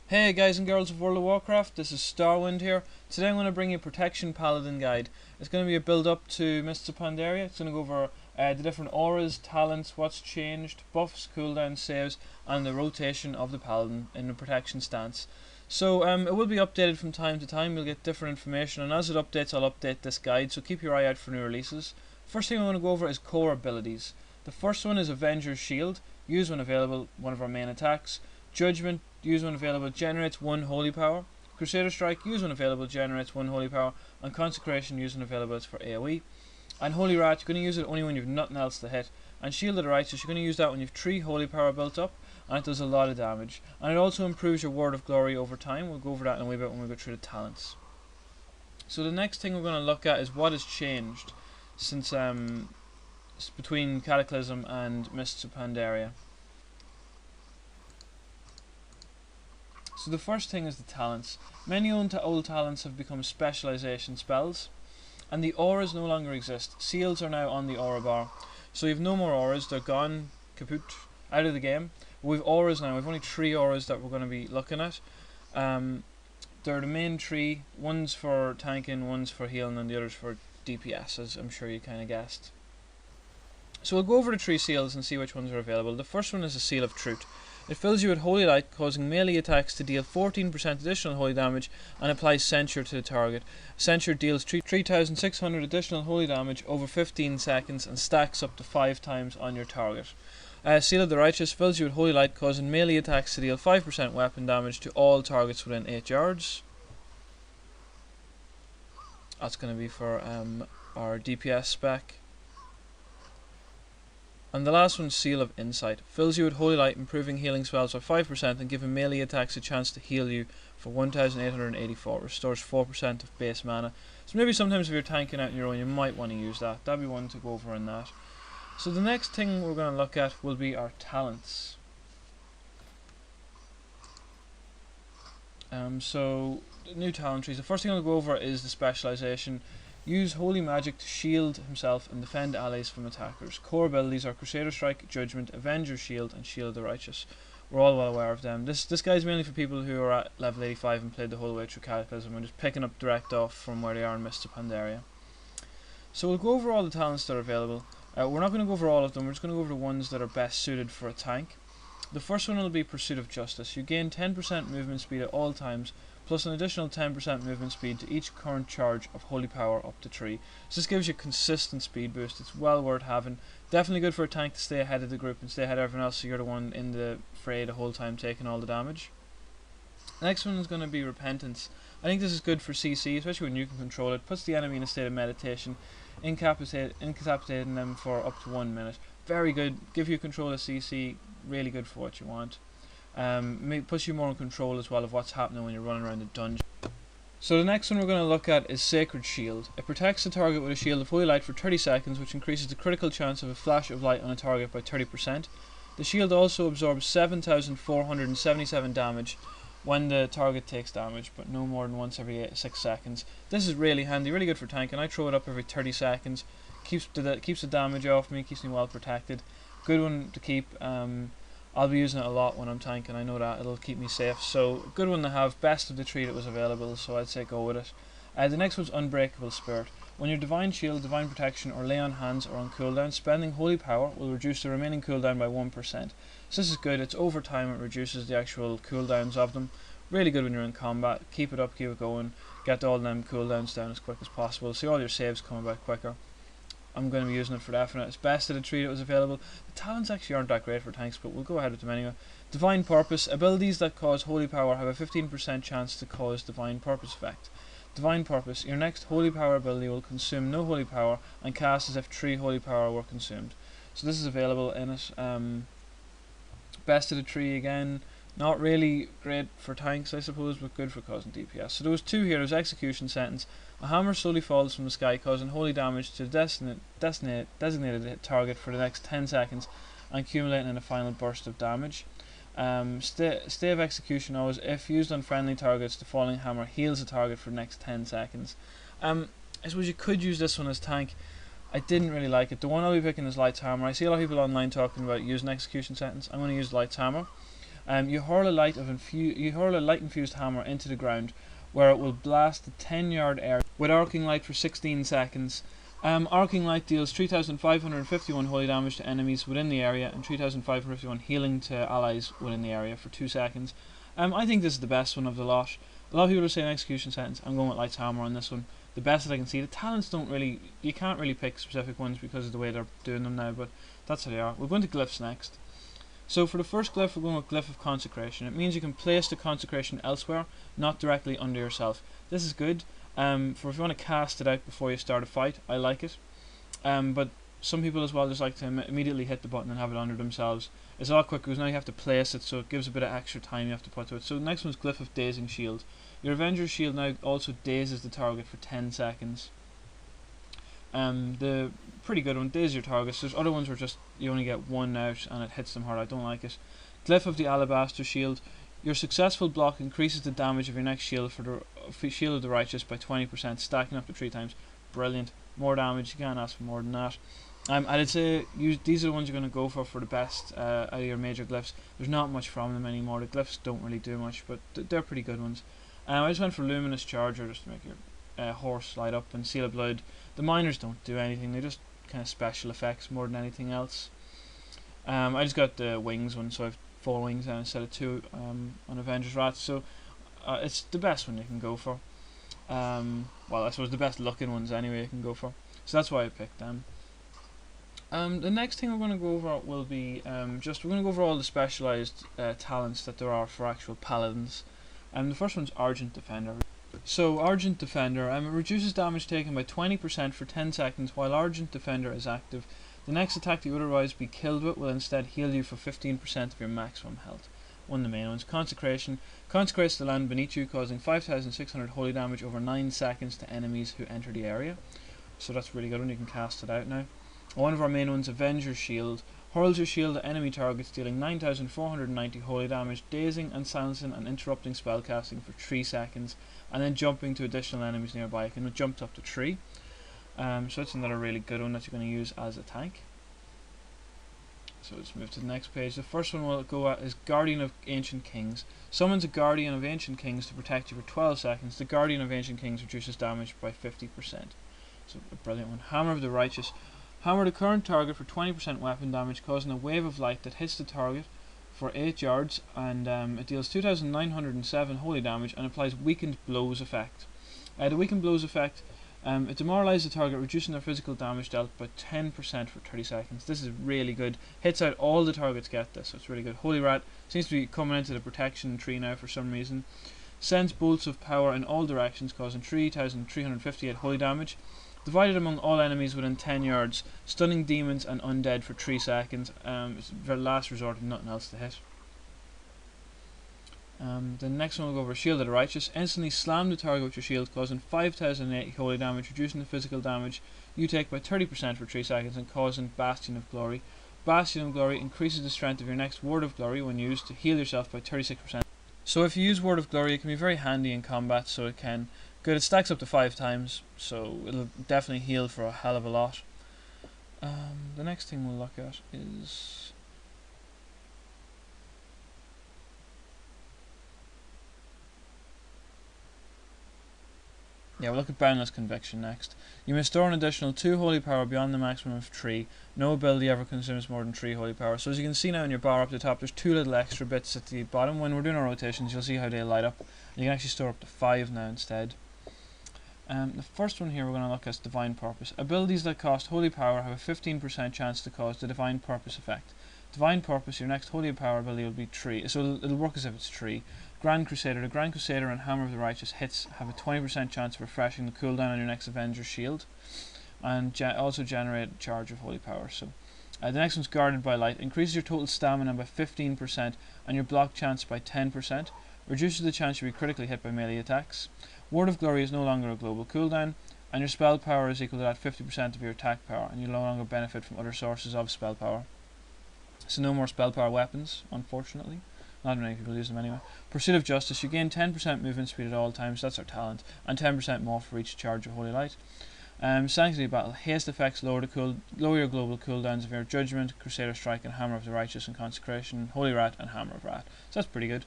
Hey guys and girls of World of Warcraft, this is Starwind here. Today I'm going to bring you a Protection Paladin guide. It's going to be a build up to Mists of Pandaria. It's going to go over the different auras, talents, what's changed, buffs, cooldowns, saves, and the rotation of the Paladin in the protection stance. So it will be updated from time to time. You'll get different information, and as it updates I'll update this guide, so keep your eye out for new releases. First thing I'm going to go over is core abilities. The first one is Avenger's Shield. Use when available, one of our main attacks. Judgment, use when available, generates 1 holy power. Crusader Strike, use when available, generates 1 holy power. And Consecration, use when available, it's for AoE. And Holy Rat, you're going to use it only when you've nothing else to hit. And Shield of the Righteous, you're going to use that when you've 3 holy power built up, and it does a lot of damage. And it also improves your Word of Glory over time. We'll go over that in a wee bit when we go through the talents. So the next thing we're going to look at is what has changed since between Cataclysm and Mists of Pandaria. So the first thing is the talents. Many old talents have become specialization spells, and the auras no longer exist. Seals are now on the aura bar, so you have no more auras. They're gone, kaput, out of the game. We've auras now. We've only 3 auras that we're going to be looking at. They're the main 3. One's for tanking, one's for healing, and the other's for DPS, as I'm sure you kind of guessed. So we'll go over the 3 seals and see which ones are available. The first one is the Seal of Truth. It fills you with Holy Light, causing melee attacks to deal 14% additional holy damage, and applies Censure to the target. Censure deals 3,600 additional holy damage over 15 seconds and stacks up to 5 times on your target. Seal of the Righteous fills you with Holy Light, causing melee attacks to deal 5% weapon damage to all targets within 8 yards. That's going to be for our DPS spec. And the last one, Seal of Insight, fills you with Holy Light, improving healing spells by 5% and giving melee attacks a chance to heal you for 1,884. Restores 4% of base mana. So maybe sometimes if you're tanking out on your own, you might want to use that. That'd be one to go over in that. So the next thing we're going to look at will be our talents. So the new talent trees. The first thing I'll go over is the specialization. Use Holy Magic to shield himself and defend allies from attackers. Core abilities are Crusader Strike, Judgment, Avenger's Shield, and Shield of the Righteous. We're all well aware of them. This guy's mainly for people who are at level 85 and played the whole way through Cataclysm and just picking up direct off from where they are in Mists of Pandaria. So we'll go over all the talents that are available. We're not going to go over all of them, we're just going to go over the ones that are best suited for a tank. The first one will be Pursuit of Justice. You gain 10% movement speed at all times, plus an additional 10% movement speed to each current charge of holy power up to 3. So this gives you a consistent speed boost. It's well worth having. Definitely good for a tank to stay ahead of the group and stay ahead of everyone else, so you're the one in the fray the whole time taking all the damage. The next one is going to be Repentance. I think this is good for CC, especially when you can control it. Puts the enemy in a state of meditation, incapacitating them for up to 1 minute. Very good. Give you control of CC. Really good for what you want. Puts you more in control as well of what's happening when you're running around the dungeon. So the next one we're going to look at is Sacred Shield. It protects the target with a shield of holy light for 30 seconds, which increases the critical chance of a flash of light on a target by 30%. The shield also absorbs 7,477 damage when the target takes damage, but no more than once every 6 seconds. This is really handy, really good for tanking. I throw it up every 30 seconds. Keeps the damage off me, keeps me well protected. Good one to keep. I'll be using it a lot when I'm tanking, I know that. It'll keep me safe. So, good one to have. Best of the 3 that was available, so I'd say go with it. The next one's Unbreakable Spirit. When your Divine Shield, Divine Protection, or Lay on Hands are on cooldown, spending Holy Power will reduce the remaining cooldown by 1%. So this is good. It's over time, it reduces the actual cooldowns of them. Really good when you're in combat. Keep it up, keep it going. Get all them cooldowns down as quick as possible. See all your saves coming back quicker. I'm going to be using it for definite. It's best of the 3 that was available. The talents actually aren't that great for tanks, but we'll go ahead with them anyway. Divine Purpose. Abilities that cause Holy Power have a 15% chance to cause Divine Purpose effect. Divine Purpose. Your next Holy Power ability will consume no Holy Power and cast as if 3 Holy Power were consumed. So this is available in it. Best of the 3 again. Not really great for tanks, I suppose, but good for causing DPS. So there was 2 heroes. Execution Sentence. A hammer slowly falls from the sky, causing holy damage to the designated target for the next 10 seconds and accumulating in a final burst of damage. Stay of Execution always. If used on friendly targets, the falling hammer heals the target for the next 10 seconds. I suppose you could use this one as tank. I didn't really like it. The one I'll be picking is Light's Hammer. I see a lot of people online talking about using Execution Sentence. I'm going to use Light's Hammer. You hurl a light infused hammer into the ground, where it will blast a 10-yard area with arcing light for 16 seconds. Arcing light deals 3,551 holy damage to enemies within the area and 3,551 healing to allies within the area for 2 seconds. I think this is the best one of the lot. A lot of people are saying execution sentence. I'm going with Light's Hammer on this one. The best that I can see. The talents you can't really pick specific ones because of the way they're doing them now, but that's how they are. We're going to glyphs next. So for the first glyph, we're going with Glyph of Consecration. It means you can place the consecration elsewhere, not directly under yourself. This is good for if you want to cast it out before you start a fight. I like it. But some people as well just like to immediately hit the button and have it under themselves. It's a lot quicker because now you have to place it, so it gives a bit of extra time you have to put to it. So the next one's Glyph of Dazing Shield. Your Avenger's Shield now also dazes the target for 10 seconds. The pretty good one, daze your targets. There's other ones where just you only get one out and it hits them hard. I don't like it. Glyph of the Alabaster Shield. Your successful block increases the damage of your next shield for the Shield of the Righteous by 20%, stacking up to 3 times. Brilliant. More damage, you can't ask for more than that. I'd say these are the ones you're going to go for the best out of your major glyphs. There's not much from them anymore. The glyphs don't really do much, but they're pretty good ones. I just went for Luminous Charger just to make your horse light up, and Seal of Blood. The miners don't do anything, they just kind of special effects more than anything else. I just got the wings one, so I have 4 wings now instead of 2 on Avengers Wrath, so it's the best one you can go for. Well, I suppose the best looking ones anyway you can go for, so that's why I picked them. The next thing we're going to go over will be we're going to go over all the specialised talents that there are for actual paladins. The first one's Argent Defender. So Argent Defender, it reduces damage taken by 20% for 10 seconds while Argent Defender is active. The next attack that you would otherwise be killed with will instead heal you for 15% of your maximum health. One of the main ones. Consecration. Consecrates the land beneath you, causing 5,600 holy damage over 9 seconds to enemies who enter the area. So that's really good when you can cast it out now. One of our main ones, Avenger's Shield. Hurls your shield at enemy targets, dealing 9,490 holy damage, dazing and silencing and interrupting spellcasting for 3 seconds, and then jumping to additional enemies nearby. It can jump up to 3. So that's another really good one that you're going to use as a tank. So let's move to the next page. The first one we'll go at is Guardian of Ancient Kings. Summons a Guardian of Ancient Kings to protect you for 12 seconds. The Guardian of Ancient Kings reduces damage by 50%. So a brilliant one. Hammer of the Righteous. Hammer the current target for 20% weapon damage, causing a wave of light that hits the target for 8 yards, and it deals 2,907 holy damage and applies Weakened Blows effect. The Weakened Blows effect, it demoralizes the target, reducing their physical damage dealt by 10% for 30 seconds. This is really good. Hits out all the targets get this, so it's really good. Holy Rat seems to be coming into the protection tree now for some reason. Sends bolts of power in all directions, causing 3,358 holy damage. Divided among all enemies within 10 yards, stunning demons and undead for 3 seconds. It's their last resort and nothing else to hit. The next one we'll go over Shield of the Righteous. Instantly slam the target with your shield, causing 5,080 holy damage, reducing the physical damage you take by 30% for 3 seconds, and causing Bastion of Glory. Bastion of Glory increases the strength of your next Word of Glory when used to heal yourself by 36%. So if you use Word of Glory, it can be very handy in combat, so it can. Good, it stacks up to 5 times, so it'll definitely heal for a hell of a lot. The next thing we'll look at is... we'll look at Boundless Conviction next. You may store an additional 2 holy power beyond the maximum of 3. No ability ever consumes more than 3 holy power. So as you can see now in your bar up the top, there's 2 little extra bits at the bottom. When we're doing our rotations, you'll see how they light up. You can actually store up to 5 now instead. The first one here we're going to look at is Divine Purpose. Abilities that cost holy power have a 15% chance to cause the Divine Purpose effect. Divine Purpose, your next holy power ability will be 3, so it'll work as if it's 3. Grand Crusader. The Grand Crusader and Hammer of the Righteous hits have a 20% chance of refreshing the cooldown on your next Avenger's Shield, and also generate a charge of holy power. So the next one's Guarded by Light. Increases your total stamina by 15% and your block chance by 10%. Reduces the chance you'll be critically hit by melee attacks. Word of Glory is no longer a global cooldown, and your spell power is equal to that 50% of your attack power, and you no longer benefit from other sources of spell power. So no more spell power weapons, unfortunately. Not many people use them anyway. Pursuit of Justice. You gain 10% movement speed at all times, that's our talent, and 10% more for each charge of Holy Light. Sanctity Battle. Haste effects lower your global cooldowns of your Judgment, Crusader Strike, and Hammer of the Righteous, and Consecration, Holy Rat, and Hammer of Rat. So that's pretty good.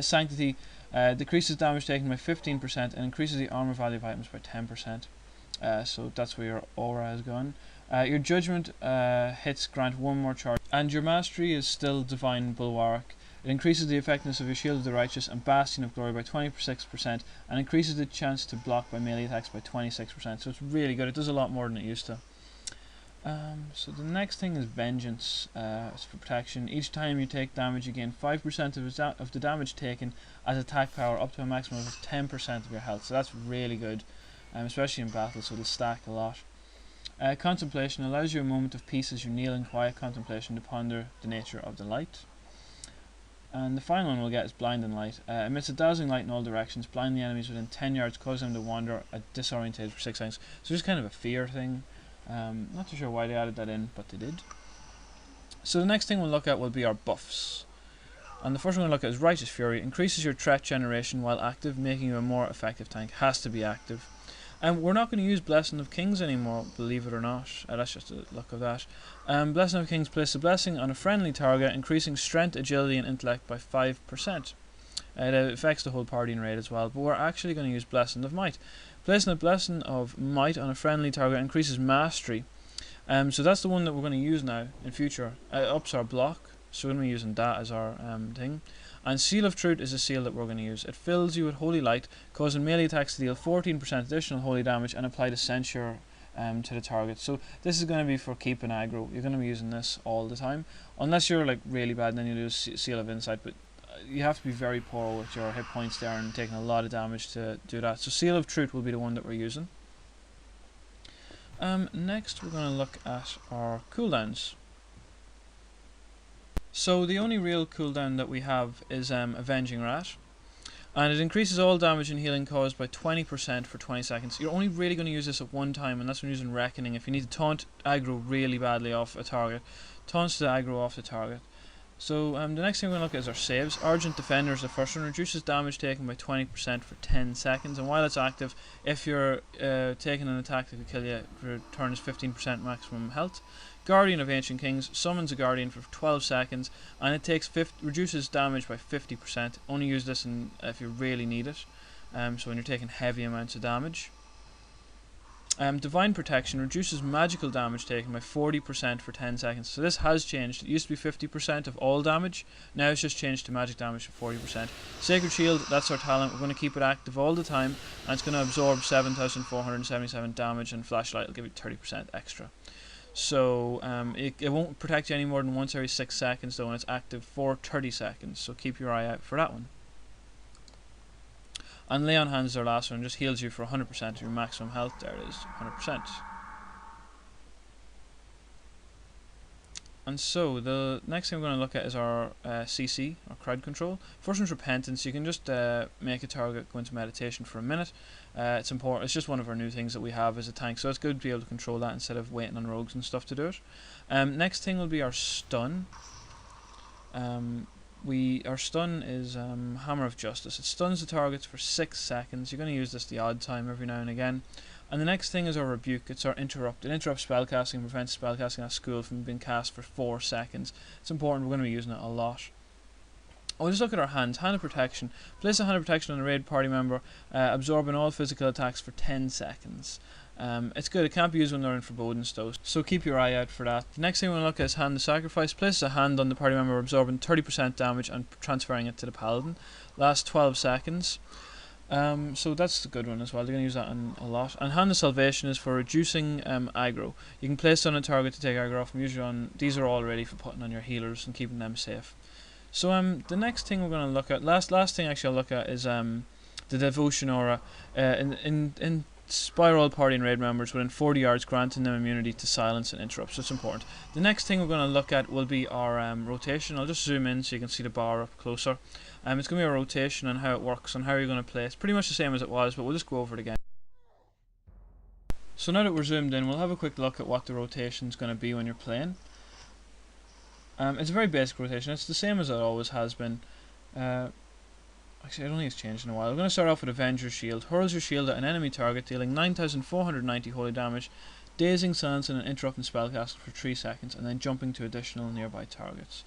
Sanctity decreases damage taken by 15% and increases the armor value of items by 10%. So that's where your aura has gone. Your Judgment hits grant 1 more charge, and your Mastery is still Divine Bulwark. It increases the effectiveness of your Shield of the Righteous and Bastion of Glory by 26% and increases the chance to block by melee attacks by 26%. So it's really good. It does a lot more than it used to. So the next thing is Vengeance. It's for protection. Each time you take damage, you gain 5% of the damage taken as attack power, up to a maximum of 10% of your health. So that's really good, especially in battle, so it'll stack a lot. Contemplation allows you a moment of peace as you kneel in quiet contemplation to ponder the nature of the light. And the final one we'll get is Blinding Light. Emits a dazzling light in all directions, blind the enemies within 10 yards, causing them to wander disorientated for 6 seconds. So just kind of a fear thing. Not too sure why they added that in, but they did. So the next thing we'll look at will be our buffs. And the first one we'll look at is Righteous Fury. Increases your threat generation while active, making you a more effective tank. Has to be active. And we're not going to use Blessing of Kings anymore, believe it or not. That's just a look of that. Blessing of Kings places a blessing on a friendly target, increasing strength, agility, and intellect by 5%. It affects the whole party and raid as well, but we're actually going to use Blessing of Might. Placing a Blessing of Might on a friendly target increases Mastery. So that's the one that we're going to use now in future. Ups our block, so we're going to be using that as our thing. And Seal of Truth is a seal that we're going to use. It fills you with Holy Light, causing melee attacks to deal 14% additional holy damage and apply the Censure to the target. So this is going to be for keeping aggro. You're going to be using this all the time, unless you're like really bad, and then you lose Seal of Insight. But you have to be very poor with your hit points there and taking a lot of damage to do that. So Seal of Truth will be the one that we're using. Next we're going to look at our cooldowns. So the only real cooldown that we have is Avenging Rat, and it increases all damage and healing caused by 20% for 20 seconds. You're only really going to use this at one time, and that's when using Reckoning. If you need to taunt aggro really badly off a target, taunts the aggro off the target. So the next thing we're going to look at is our saves. Argent Defender is the first one. Reduces damage taken by 20% for 10 seconds, and while it's active, if you're taking an attack that could kill you, it returns 15% maximum health. Guardian of Ancient Kings summons a Guardian for 12 seconds, and it reduces damage by 50%. Only use this if you really need it, so when you're taking heavy amounts of damage. Divine Protection reduces magical damage taken by 40% for 10 seconds. So this has changed. It used to be 50% of all damage. Now it's just changed to magic damage for 40%. Sacred Shield, that's our talent. We're going to keep it active all the time, and it's going to absorb 7,477 damage, and Flashlight will give you 30% extra. So it won't protect you any more than once every 6 seconds though, and it's active for 30 seconds. So keep your eye out for that one. And Lay on Hands is our last one, just heals you for 100% of your maximum health. There it is, 100%. And so the next thing we're going to look at is our CC, or crowd control. First one's Repentance. You can just make a target go into meditation for a minute. It's important. It's just one of our new things that we have as a tank, so it's good to be able to control that instead of waiting on rogues and stuff to do it. Next thing will be our stun. Our stun is Hammer of Justice. It stuns the targets for 6 seconds. You're going to use this the odd time every now and again. And the next thing is our Rebuke. It's our Interrupt. It interrupts spellcasting and prevents spellcasting at school from being cast for 4 seconds. It's important. We're going to be using it a lot. We'll just look at our hands. Hand of Protection. Place a Hand of Protection on a raid party member, absorbing all physical attacks for 10 seconds. It's good. It can't be used when they're in Foreboding though, so keep your eye out for that. The next thing we're going to look at is Hand of Sacrifice. Place a hand on the party member, absorbing 30% damage and transferring it to the Paladin. Lasts 12 seconds. So that's a good one as well. They're going to use that a lot. And Hand of Salvation is for reducing aggro. You can place it on a target to take aggro off. Usually these are all ready for putting on your healers and keeping them safe. So the next thing we're going to look at, last thing actually I'll look at is the Devotion Aura. In Spiral party and raid members within 40 yards, granting them immunity to silence and interrupts. So it's important. The next thing we're going to look at will be our rotation. I'll just zoom in so you can see the bar up closer. It's going to be a rotation and how it works and how you're going to play. It's pretty much the same as it was, but we'll just go over it again. So now that we're zoomed in, we'll have a quick look at what the rotation is going to be when you're playing. It's a very basic rotation. It's the same as it always has been. Actually, I don't think it's changed in a while. We're going to start off with Avenger's Shield. Hurls your shield at an enemy target, dealing 9,490 holy damage, dazing, silencing, and interrupting spellcasting for 3 seconds, and then jumping to additional nearby targets.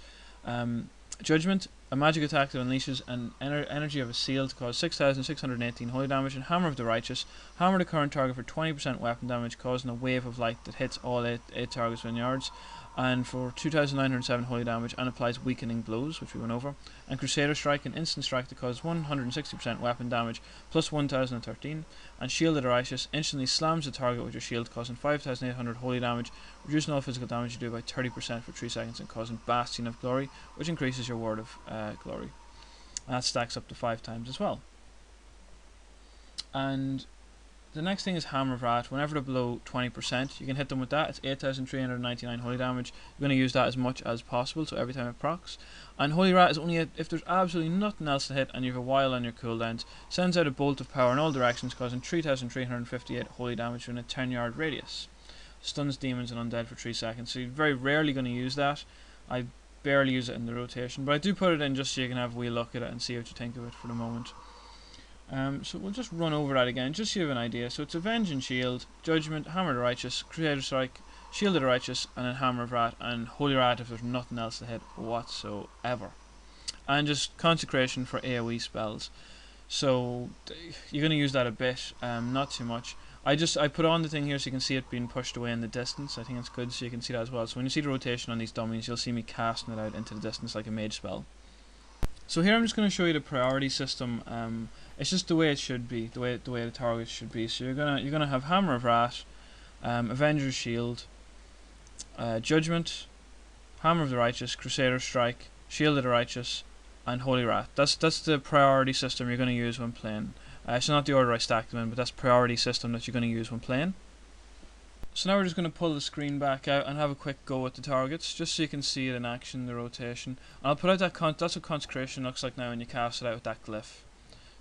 Judgment, a magic attack that unleashes an energy of a seal to cause 6,618 holy damage, and Hammer of the Righteous, hammer the current target for 20% weapon damage, causing a wave of light that hits all 8 targets within yards, and for 2,907 holy damage, and applies weakening blows, which we went over. And Crusader Strike, an instant strike that causes 160% weapon damage plus 1,013. And Shield of the Righteous, instantly slams the target with your shield, causing 5,800 holy damage, reducing all physical damage you do by 30% for 3 seconds, and causing Bastion of Glory, which increases your Word of Glory. And that stacks up to 5 times as well. And the next thing is Hammer of Rat. Whenever they're below 20%, you can hit them with that. It's 8,399 holy damage. You're going to use that as much as possible, so every time it procs. And Holy Rat is only if there's absolutely nothing else to hit and you have a while on your cooldowns. Sends out a bolt of power in all directions, causing 3,358 holy damage within a 10-yard radius. Stuns demons and undead for 3 seconds. So you're very rarely going to use that. I barely use it in the rotation, but I do put it in just so you can have a wee look at it and see what you think of it for the moment. So we'll just run over that again, just so you have an idea. So it's Avenging Shield, Judgment, Hammer of the Righteous, Crusader Strike, Shield of the Righteous, and then Hammer of Rat, and Holy Rat if there's nothing else to hit whatsoever. And just Consecration for AoE spells. So you're going to use that a bit, not too much. I put on the thing here so you can see it being pushed away in the distance. I think it's good so you can see that as well. So when you see the rotation on these dummies, you'll see me casting it out into the distance like a mage spell. So here I'm just going to show you the priority system. It's just the way it should be, the way the targets should be. So you're gonna have Hammer of Rat, Avenger's Shield, Judgment, Hammer of the Righteous, Crusader Strike, Shield of the Righteous, and Holy Rat. That's the priority system you're going to use when playing. It's not the order I stacked them in, but that's priority system that you're going to use when playing. So now we're just going to pull the screen back out and have a quick go at the targets, just so you can see it in action, the rotation. And I'll put out that's what Consecration looks like now when you cast it out with that Glyph.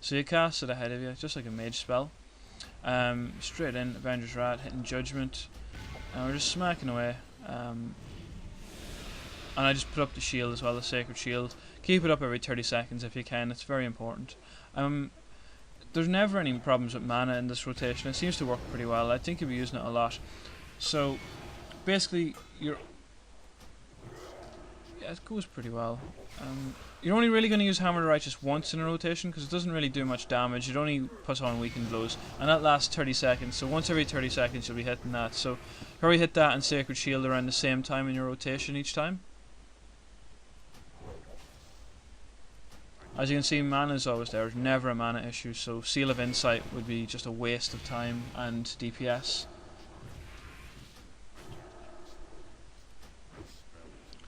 So you cast it ahead of you, just like a mage spell. Straight in, Avenger's Rat, hitting Judgment. And we're just smacking away. And I just put up the shield as well, the Sacred Shield. Keep it up every 30 seconds if you can, it's very important. There's never any problems with mana in this rotation. It seems to work pretty well. I think you'll be using it a lot. So basically it goes pretty well. You're only really going to use Hammer of the Righteous once in a rotation because it doesn't really do much damage. It only puts on weakened blows, and that lasts 30 seconds. So once every 30 seconds you'll be hitting that. So hurry, hit that and Sacred Shield around the same time in your rotation each time. As you can see, mana is always there. There's never a mana issue. So Seal of Insight would be just a waste of time and DPS.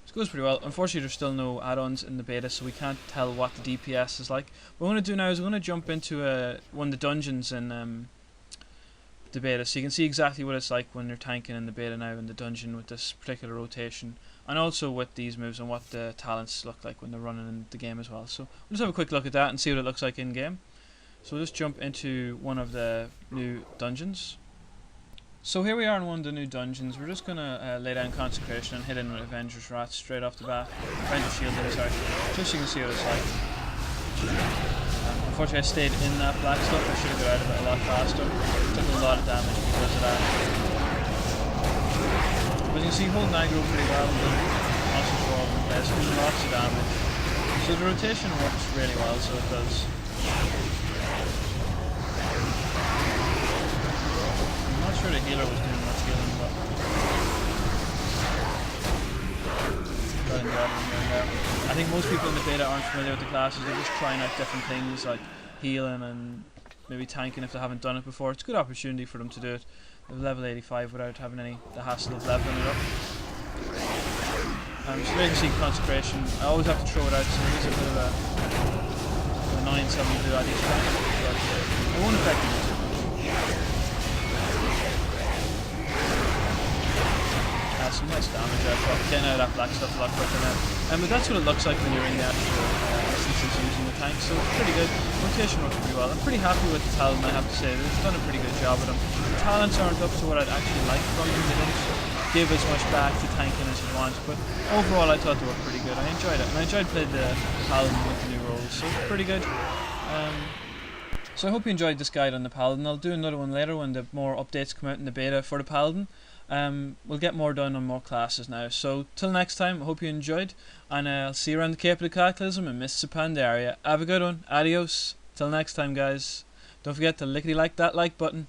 It goes pretty well. Unfortunately, there's still no add-ons in the beta, so we can't tell what the DPS is like. What I'm going to do now is I'm going to jump into one of the dungeons in the beta, so you can see exactly what it's like when you're tanking in the beta now in the dungeon with this particular rotation, and also with these moves and what the talents look like when they're running in the game as well. So we'll just have a quick look at that and see what it looks like in game. So we'll just jump into one of the new dungeons. So here we are in one of the new dungeons. We're just going to lay down Consecration and hit in with Avenger's Rat straight off the bat. Avenger's Shield, sorry. Just so you can see what it's like. Unfortunately I stayed in that black stuff. I should have got out of it a lot faster. Took a lot of damage because of that. But you can see holding aggro pretty well. The monsters are all in place, doing lots of damage. So the rotation works really well, so it does. I'm not sure the healer was doing much healing, but I think most people in the beta aren't familiar with the classes. They're just trying out different things like healing and maybe tanking if they haven't done it before. It's a good opportunity for them to do it at level 85 without having the hassle of leveling it up. So there you can see Consecration. I always have to throw it out, so it is a bit of an annoyance having to do that each time, but it won't affect me too much. Some nice damage there, but getting out of that black stuff a lot quicker now. But that's what it looks like when you're in the actual instances using the tank, so it's pretty good. Rotation works pretty well. I'm pretty happy with the talent, I have to say. They've done a pretty good job with them. The talents aren't up to what I'd actually like from them. They don't give as much back to tanking as you want, but overall I thought they were pretty good. I enjoyed it, and I enjoyed playing the Paladin with the new roles, so it's pretty good. So I hope you enjoyed this guide on the Paladin. I'll do another one later when the more updates come out in the beta for the Paladin. We'll get more done on more classes now. So till next time, I hope you enjoyed, and I'll see you around the Cape of the Cataclysm and Mists of Pandaria. Have a good one. Adios. Till next time, guys. Don't forget to lickety like that like button.